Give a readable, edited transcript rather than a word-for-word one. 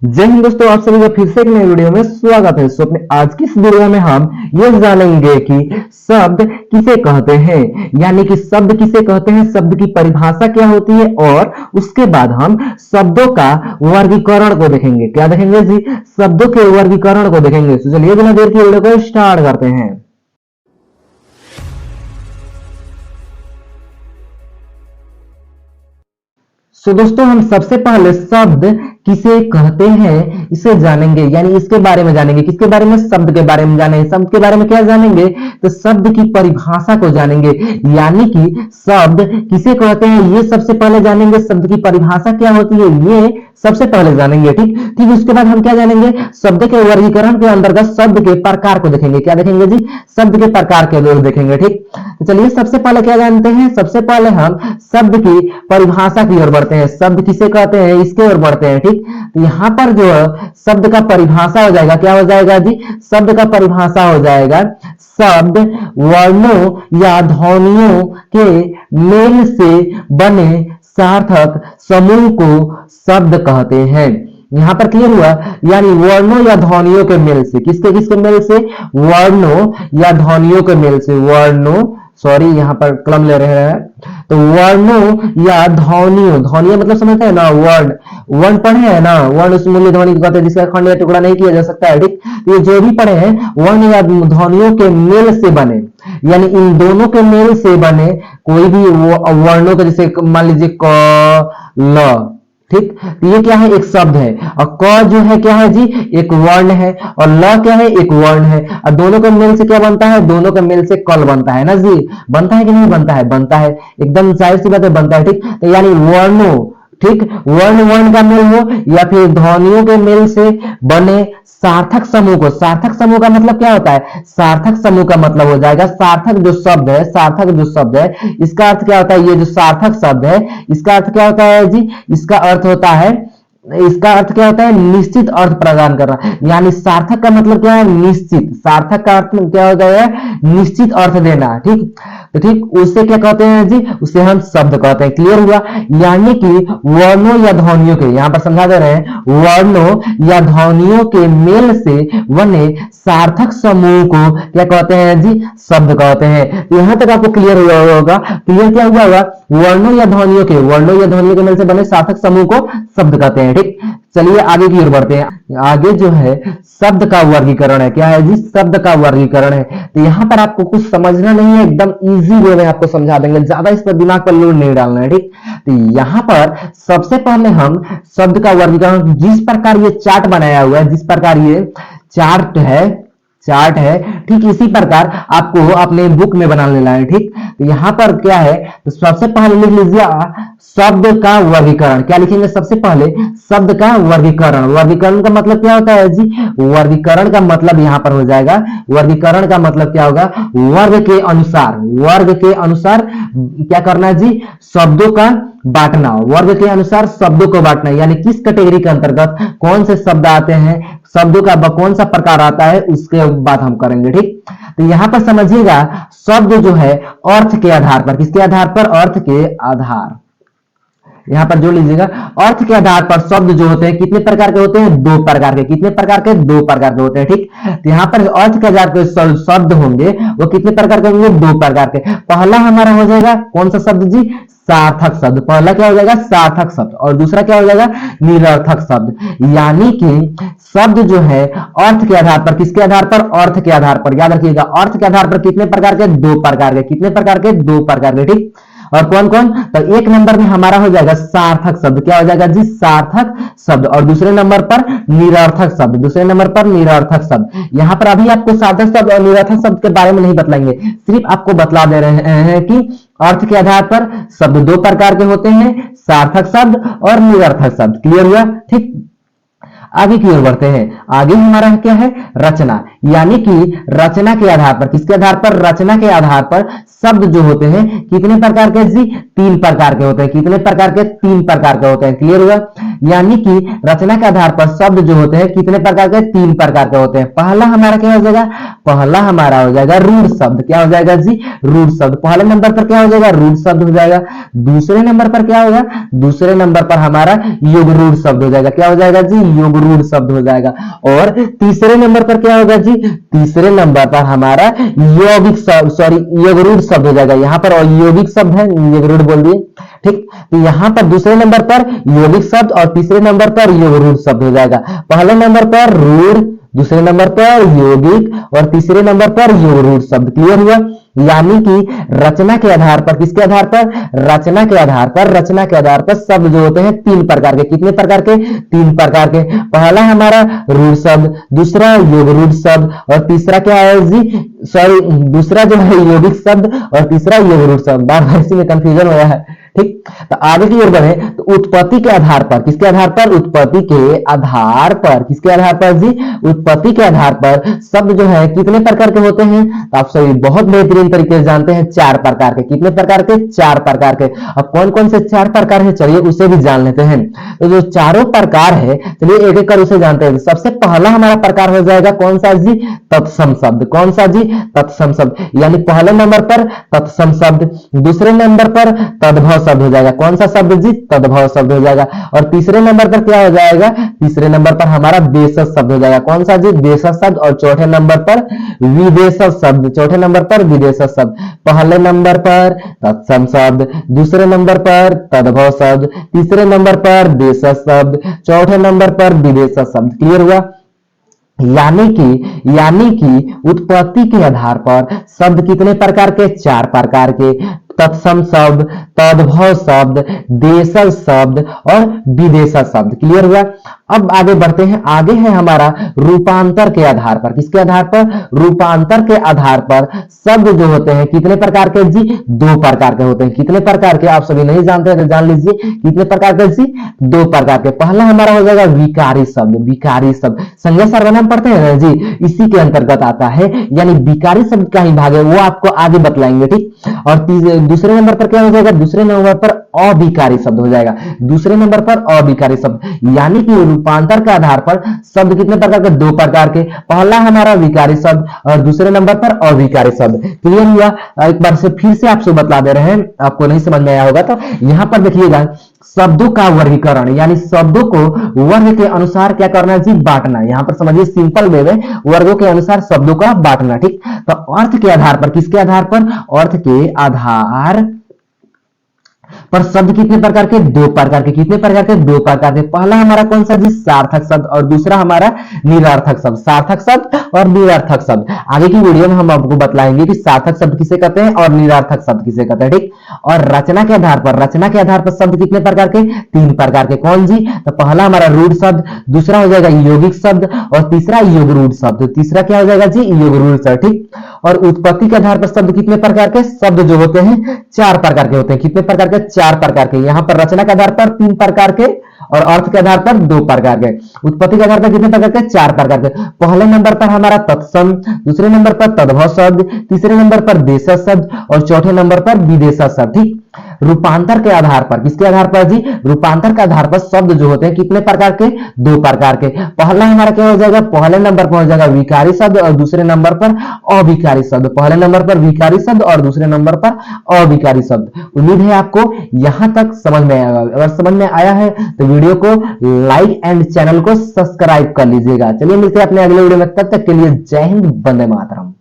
जय हिंद दोस्तों, आप सभी का फिर से एक नई वीडियो में स्वागत है। अपने आज की इस वीडियो में हम ये जानेंगे कि शब्द किसे कहते हैं, यानी कि शब्द किसे कहते हैं, शब्द की परिभाषा क्या होती है, और उसके बाद हम शब्दों का वर्गीकरण को देखेंगे। क्या देखेंगे जी? शब्दों के वर्गीकरण को देखेंगे। तो चलिए बिना देर के वीडियो को स्टार्ट करते हैं। दोस्तों, हम सबसे पहले शब्द किसे कहते हैं इसे जानेंगे, यानी इसके बारे में जानेंगे। किसके बारे में? शब्द के बारे में जानेंगे। शब्द के बारे में क्या जानेंगे? तो शब्द की परिभाषा को जानेंगे, यानी कि शब्द किसे कहते हैं ये सबसे पहले जानेंगे। शब्द की परिभाषा क्या होती है ये सबसे पहले जानेंगे। ठीक ठीक उसके बाद हम क्या जानेंगे? शब्द के वर्गीकरण के अंतर्गत शब्द के प्रकार को देखेंगे। क्या देखेंगे जी? शब्द के प्रकार के लोग देखेंगे। ठीक, तो चलिए सबसे पहले क्या जानते हैं? सबसे पहले हम शब्द की परिभाषा की ओर बढ़ते हैं। शब्द किसे कहते हैं इसके ओर बढ़ते हैं। ठीक, तो यहां पर जो शब्द का परिभाषा हो जाएगा, क्या हो जाएगा जी? शब्द का परिभाषा हो जाएगा, शब्द वर्णों या ध्वनियों के मेल से बने सार्थक समूह को शब्द कहते हैं। यहां पर क्लियर हुआ, यानी वर्णों या ध्वनियों के मेल से। किसके किसके मेल से? वर्णों या ध्वनियों के मेल से। वर्णों, सॉरी यहां पर कलम ले रहे हैं, तो वर्णों या ध्वनियों, ध्वनियों मतलब समझते हैं ना, वर्ण वर्ण पढ़े हैं ना, वर्ण उस मूल्य ध्वनि को कहते हैं जिसका खंड या टुकड़ा नहीं किया जा सकता है। ठीक, ये जो भी पढ़े हैं वर्ण या ध्वनियों के मेल से बने, यानी इन दोनों के मेल से बने कोई भी वर्णों के, जैसे मान लीजिए क ल। ठीक, तो ये क्या है? एक शब्द है, और क जो है क्या है जी? एक वर्ण है, और ल क्या है? एक वर्ण है, और दोनों के मेल से क्या बनता है? दोनों के मेल से कल बनता है ना जी। बनता है कि नहीं बनता है? बनता है, एकदम जाहिर सी बात है, बनता है। ठीक, तो यानी वर्णों, ठीक, वर्ण वर्ण का मेल हो या फिर ध्वनियों के मेल से बने सार्थक समूह को। सार्थक समूह का मतलब क्या होता है? सार्थक समूह का मतलब हो जाएगा, सार्थक जो शब्द है, सार्थक जो शब्द है इसका अर्थ क्या होता है? ये जो सार्थक शब्द है इसका अर्थ क्या होता है जी? इसका अर्थ होता है, इसका अर्थ क्या होता है? निश्चित अर्थ प्रदान करना। यानी सार्थक का मतलब क्या है? निश्चित। सार्थक का अर्थ क्या होता है? निश्चित अर्थ देना। ठीक, तो ठीक उससे क्या कहते हैं जी? उसे हम शब्द कहते हैं। क्लियर हुआ? यानी कि वर्णों या ध्वनियों के, यहां पर समझा दे रहे हैं, वर्णों या ध्वनियों के मेल से बने सार्थक समूह को क्या कहते हैं जी? शब्द कहते हैं। यहां तक आपको क्लियर हुआ होगा। क्लियर क्या हुआ होगा? वर्णों या ध्वनियों के, वर्णों या ध्वनियों के मेल से बने सार्थक समूह को शब्द कहते हैं। ठीक, चलिए आगे की ओर बढ़ते हैं। आगे जो है शब्द का वर्गीकरण है। क्या है जी? शब्द का वर्गीकरण है। तो यहां पर आपको कुछ समझना नहीं है, एकदम इजी वे में आपको समझा देंगे, ज्यादा इस पर दिमाग पर लोड नहीं डालना है। ठीक, तो यहां पर सबसे पहले हम शब्द का वर्गीकरण, जिस प्रकार ये चार्ट बनाया हुआ है, जिस प्रकार ये चार्ट है, ठीक इसी प्रकार आपको अपने बुक में बना लेना है। ठीक, तो यहां पर क्या है? तो सबसे पहले लिख लीजिए शब्द का वर्गीकरण। क्या लिखेंगे? सबसे पहले शब्द का वर्गीकरण। वर्गीकरण का मतलब क्या होता है जी? वर्गीकरण का मतलब यहां पर हो जाएगा, वर्गीकरण का मतलब क्या होगा? वर्ग के अनुसार, वर्ग के अनुसार क्या करना है जी? शब्दों का बांटना। वर्ग के अनुसार शब्दों को बांटना, यानी किस कैटेगरी के अंतर्गत कौन से शब्द आते हैं, शब्दों का कौन सा प्रकार आता है, उसके बात हम करेंगे। ठीक, तो यहां पर समझिएगा, शब्द जो है अर्थ के आधार पर, किसके आधार पर? अर्थ के आधार, यहां पर जोड़ लीजिएगा, अर्थ के आधार पर शब्द जो होते हैं कितने प्रकार के होते हैं? दो प्रकार के। कितने प्रकार के? दो प्रकार के होते हैं। ठीक, तो यहां पर अर्थ के आधार पर शब्द होंगे वो कितने प्रकार के होंगे? दो प्रकार के। पहला हमारा हो जाएगा कौन सा शब्द जी? सार्थक शब्द। पहला क्या हो जाएगा? सार्थक शब्द, और दूसरा क्या हो जाएगा? निरर्थक शब्द। यानी कि शब्द जो है अर्थ के आधार पर, किसके आधार पर? अर्थ के आधार पर। याद रखिएगा, अर्थ के आधार पर कितने प्रकार के? दो प्रकार के। कितने प्रकार के? दो प्रकार के। ठीक, और कौन कौन? तो एक नंबर में हमारा हो जाएगा सार्थक शब्द। क्या हो जाएगा जी? सार्थक शब्द। और दूसरे नंबर पर निरर्थक शब्द। दूसरे नंबर पर निरर्थक शब्द। यहां पर अभी आपको सार्थक शब्द और निरर्थक शब्द के बारे में नहीं बतलाएंगे, सिर्फ आपको बतला दे रहे हैं कि अर्थ के आधार पर शब्द दो प्रकार के होते हैं, सार्थक शब्द और निरर्थक शब्द। क्लियर हुआ? ठीक, आगे की ओर बढ़ते हैं। आगे हमारा क्या है? रचना। यानी कि रचना के आधार पर, किसके आधार पर? रचना के आधार पर शब्द जो होते हैं कितने प्रकार के जी? तीन प्रकार के होते हैं। कितने प्रकार के? तीन प्रकार के होते हैं। क्लियर हुआ? यानी कि रचना के आधार पर शब्द जो होते हैं कितने प्रकार के? तीन प्रकार के होते हैं। पहला हमारा क्या हो जाएगा? पहला हमारा हो जाएगा रूढ़ शब्द। क्या हो जाएगा जी? रूढ़ शब्द। पहले नंबर पर क्या हो जाएगा? रूढ़ शब्द हो जाएगा। दूसरे नंबर पर क्या होगा? दूसरे नंबर पर हमारा योग रूढ़ शब्द हो जाएगा। क्या हो जाएगा जी? योग रूढ़ शब्द हो जाएगा। और तीसरे नंबर पर क्या होगा जी, तीसरे नंबर पर हमारा यौगिक शब्द, सॉरी यगरूढ़ शब्द हो जाएगा। यहाँ पर यौगिक शब्द है, यगरूढ़ बोल दिए, ठीक। तो यहाँ पर दूसरे नंबर पर यौगिक शब्द और तीसरे नंबर पर यगरूढ़ शब्द हो जाएगा। पहले नंबर पर रूढ़, दूसरे नंबर पर यौगिक और तीसरे नंबर पर यगरूढ़ शब्द। क्लियर हुआ। यानी कि रचना के आधार पर, किसके आधार पर, रचना के आधार पर, रचना के आधार पर शब्द जो होते हैं तीन प्रकार के, कितने प्रकार के, तीन प्रकार के। पहला हमारा रूढ़ शब्द, दूसरा यगरूढ़ शब्द और तीसरा क्या है जी, सॉरी दूसरा जो है यौगिक शब्द और तीसरा यगरूढ़ शब्द। बार बार इसी में कंफ्यूजन हो रहा है, ठीक। तो आगे की ओर बढ़े तो उत्पत्ति के आधार पर, किसके आधार पर, उत्पत्ति के आधार पर, किसके आधार पर जी, उत्पत्ति के आधार पर शब्द जो है कितने प्रकार के होते हैं, तो आप सभी बहुत बेहतरीन तरीके से जानते हैं, चार प्रकार के। कितने प्रकार के, चार प्रकार के। अब कौन कौन से चार प्रकार है, चलिए उसे भी जान लेते हैं। तो जो चारों प्रकार है, चलिए एक एक कर उसे जानते हैं। सबसे पहला हमारा प्रकार हो जाएगा कौन सा जी, तत्सम शब्द। कौन सा जी, तत्सम शब्द। यानी पहले नंबर पर तत्सम शब्द, दूसरे नंबर पर तद्भव शब्द हो जाएगा। कौन सा शब्द जी, तद्भव शब्द हो जाएगा। और तीसरे नंबर पर क्या हो जाएगा, तीसरे नंबर पर हमारा देशज शब्द हो जाएगा। कौन सा जी, देशज शब्द। और चौथे नंबर पर विदेशज शब्द, चौथे नंबर पर विदेशज शब्द। पहले नंबर पर तत्सम शब्द, दूसरे नंबर पर तद्भव शब्द, तीसरे नंबर पर देशज शब्द, चौथे नंबर पर विदेशज शब्द। क्लियर हुआ। यानी कि उत्पत्ति के आधार पर शब्द कितने प्रकार के, चार प्रकार के। तत्सम शब्द, तद्भव शब्द, देशज शब्द और विदेशज शब्द। क्लियर हुआ। अब आगे बढ़ते हैं। आगे है हमारा रूपांतर के आधार पर, किसके आधार पर, रूपांतर के आधार पर शब्द जो होते हैं कितने प्रकार के जी, दो प्रकार के होते हैं। कितने प्रकार के, आप सभी नहीं जानते हैं तो जान लीजिए, कितने प्रकार के जी, दो प्रकार के। पहला हमारा हो जाएगा विकारी शब्द। विकारी शब्द संज्ञा सर्वनाम पढ़ते हैं ना जी, इसी के अंतर्गत आता है। यानी विकारी शब्द का ही भाग है, वो आपको आगे बतलाएंगे, ठीक। और दूसरे नंबर पर क्या हो जाएगा, दूसरे नंबर पर अविकारी शब्द हो जाएगा। दूसरे नंबर पर अविकारी शब्द। यानी कि रूपांतर के आधार पर शब्द कितने प्रकार के, दो प्रकार के। पहला हमारा विकारी शब्द और दूसरे नंबर पर अविकारी शब्द। क्लियर हुआ। एक बार से फिर से आपसे बतला दे रहे हैं, आपको नहीं समझ में आया होगा तो यहां पर देखिएगा, शब्दों का वर्गीकरण, यानी शब्दों को वर्ग के अनुसार क्या करना जी, बांटना। यहां पर समझिए सिंपल वे में वर्गों के अनुसार शब्दों का बांटना, ठीक। तो अर्थ के आधार पर, किसके आधार पर, अर्थ के आधार पर शब्द कितने प्रकार के, दो प्रकार के। कितने प्रकार के, दो प्रकार के। पहला हमारा कौन सा जी, सार्थक शब्द और दूसरा हमारा निरर्थक शब्द। सार्थक शब्द और निरर्थक शब्द आगे की वीडियो में हम आपको बतलाएंगे कि सार्थक शब्द किसे कहते हैं और निरर्थक शब्द किसे कहते हैं, ठीक। और रचना के आधार पर, रचना के आधार पर शब्द कितने प्रकार के, तीन प्रकार के। कौन जी, तो पहला हमारा रूढ़ शब्द, दूसरा हो जाएगा यौगिक शब्द और तीसरा यगरूढ़ शब्द। तीसरा क्या हो जाएगा जी, यगरूढ़ शब्द, ठीक। और उत्पत्ति के आधार पर शब्द कितने प्रकार के, शब्द जो होते हैं चार प्रकार के होते हैं। कितने प्रकार के, चार प्रकार के। यहां पर रचना के आधार पर तीन प्रकार के और अर्थ के आधार पर दो प्रकार के। उत्पत्ति के आधार पर कितने प्रकार के, चार प्रकार के। पहले नंबर पर हमारा तत्सम, दूसरे नंबर पर तद्भव शब्द, तीसरे नंबर पर देशज शब्द और चौथे नंबर पर विदेशज शब्द, ठीक। रूपांतर के आधार पर, किसके आधार पर जी, रूपांतर के आधार पर शब्द जो होते हैं कितने प्रकार के, दो प्रकार के। पहला हमारा क्या हो जाएगा, पहले नंबर पर हो जाएगा विकारी शब्द और दूसरे नंबर पर अविकारी शब्द। पहले नंबर पर विकारी शब्द और दूसरे नंबर पर अविकारी शब्द। उम्मीद है आपको यहां तक समझ में आएगा। अगर समझ में आया है तो वीडियो को लाइक एंड चैनल को सब्सक्राइब कर लीजिएगा। चलिए मिलते हैं अपने अगले वीडियो में, तब तक के लिए जय हिंद, वंदे मातरम।